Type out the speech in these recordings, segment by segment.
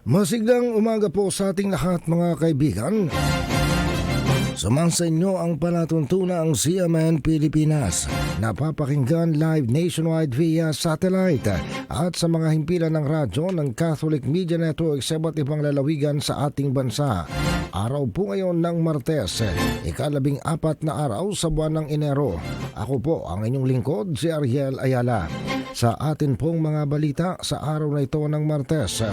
Masiglang umaga po sa ating lahat mga kaibigan. Sumasa inyo ang palatuntunang CMN Pilipinas. Napapakinggan live nationwide via satellite at sa mga himpilan ng radyo ng Catholic Media Network sa iba't ibang lalawigan sa ating bansa. Araw po ngayon ng Martes, ika-14 na araw sa buwan ng Enero. Ako po ang inyong lingkod, si Ariel Ayala. Sa atin pong mga balita sa araw na ito ng Martes,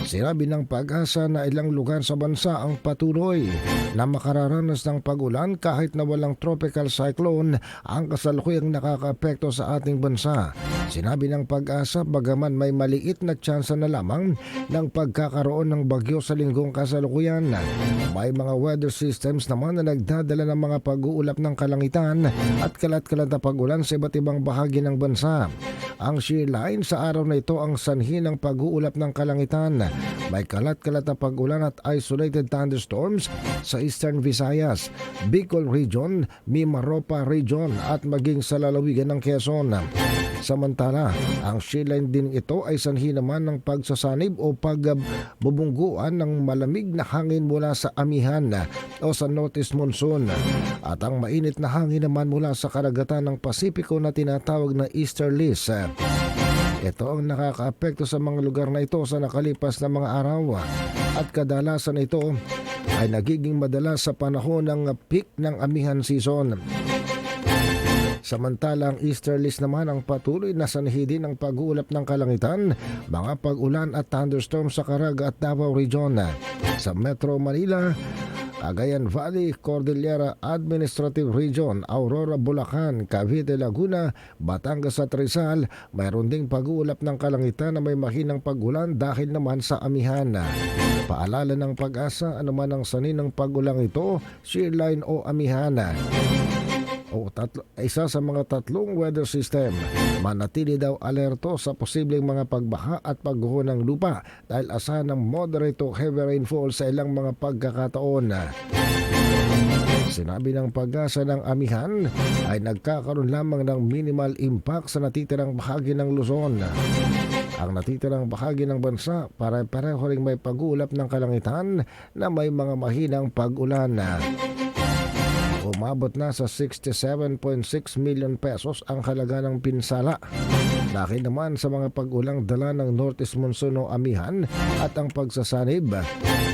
sinabi ng Pag-asa na ilang lugar sa bansa ang patuloy na makararanas ng pag-ulan kahit na walang tropical cyclone ang kasalukuyang nakakaapekto sa ating bansa. Sinabi ng Pag-asa bagaman may maliit na tsansa na lamang ng pagkakaroon ng bagyo sa linggong kasalukuyan, may mga weather systems naman na nagdadala ng mga pag-uulap ng kalangitan at kalat-kalat na pag-ulan sa iba't ibang bahagi ng bansa. Ang shear line sa araw na ito ang sanhi ng pag-uulap ng kalangitan. May kalat-kalat na pag-ulan at isolated thunderstorms sa Eastern Visayas, Bicol Region, Mimaropa Region at maging sa lalawigan ng Quezon. Samantala, ang shear line din ito ay sanhi naman ng pagsasanib o pagbubungguan ng malamig na hangin mula sa amihan o sa northeast monsoon at ang mainit na hangin naman mula sa karagatan ng Pasipiko na tinatawag na easterlies. Ito ang nakakaapekto sa mga lugar na ito sa nakalipas na mga araw at kadalasan ito ay nagiging madalas sa panahon ng peak ng amihan season. Samantalang easterlies naman ang patuloy na sanhi din ng pag-uulap ng kalangitan, mga pag-ulan at thunderstorm sa Caraga at Davao Region. Sa Metro Manila, Cagayan Valley, Cordillera Administrative Region, Aurora, Bulacan, Cavite, Laguna, Batangas at Rizal, mayroon ding pag-uulap ng kalangitan na may mahinang pag-ulan dahil naman sa amihan. Paalala ng Pag-asa, anuman ang sanhi ng pag-ulang ito, shear line o amihan. Isa sa mga tatlong weather system, manatili daw alerto sa posibleng mga pagbaha at pagguho ng lupa dahil asahan ng moderate to heavy rainfall sa ilang mga pagkakataon. Sinabi ng Pag-asa ng amihan ay nagkakaroon lamang ng minimal impact sa natitirang bahagi ng Luzon. Ang natitirang bahagi ng bansa pare-pareho ring may pag-uulap ng kalangitan na may mga mahinang pag-ulan. Umabot na sa 67.6 million pesos ang halaga ng pinsala. Dahil naman sa mga pag-ulang dala ng northeast monsoon o amihan at ang pagsasanib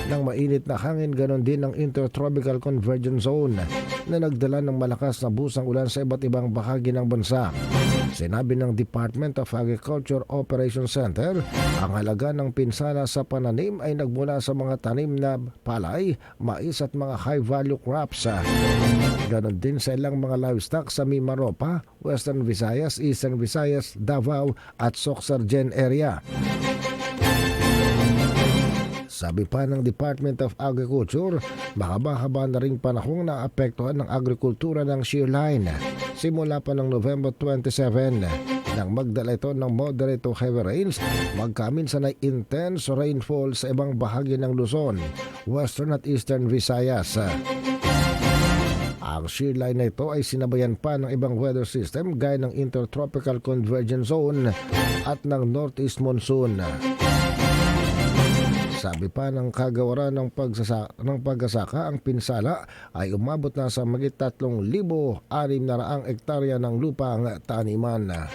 ng mainit na hangin, ganon din ng intertropical convergence zone na nagdala ng malakas na busang ulan sa iba't ibang bahagi ng bansa. Sinabi ng Department of Agriculture Operations Center, ang halaga ng pinsala sa pananim ay nagmula sa mga tanim na palay, mais at mga high-value crops. Ganon din sa ilang mga livestock sa Mimaropa, Western Visayas, Eastern Visayas, Davao at Soxargen area. Sabi pa ng Department of Agriculture, mahaba-haba na ring panahong naapektuhan ng agrikultura ng shear line. Simula pa ng November 27, nang magdala ito ng moderate to heavy rains, magkaminsan ay intense rainfall sa ibang bahagi ng Luzon, Western at Eastern Visayas. Ang shear line na ito ay sinabayan pa ng ibang weather system gaya ng intertropical convergence zone at ng northeast monsoon. Sabi pa ng kagawaran ng pag-asaka, ang pinsala ay umabot na sa mahigit 3,600 hektarya ng lupang taniman.